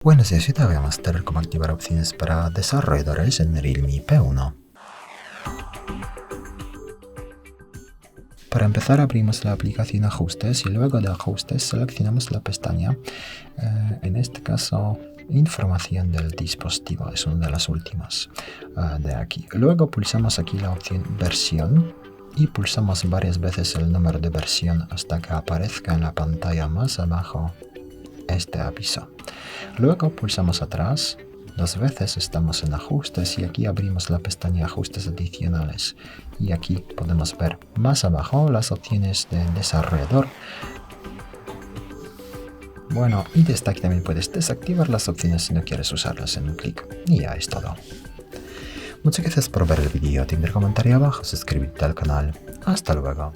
Buenos días, hoy te voy a mostrar cómo activar opciones para desarrolladores en REALME P1. Para empezar abrimos la aplicación Ajustes y luego de Ajustes seleccionamos la pestaña, en este caso Información del dispositivo, es una de las últimas de aquí. Luego pulsamos aquí la opción Versión y pulsamos varias veces el número de versión hasta que aparezca en la pantalla más abajo este aviso. Luego pulsamos atrás, dos veces estamos en ajustes y aquí abrimos la pestaña ajustes adicionales y aquí podemos ver más abajo las opciones de desarrollador. Bueno, y desde aquí también puedes desactivar las opciones si no quieres usarlas en un clic. Y ya es todo. Muchas gracias por ver el vídeo, tendré comentario abajo, suscríbete al canal. Hasta luego.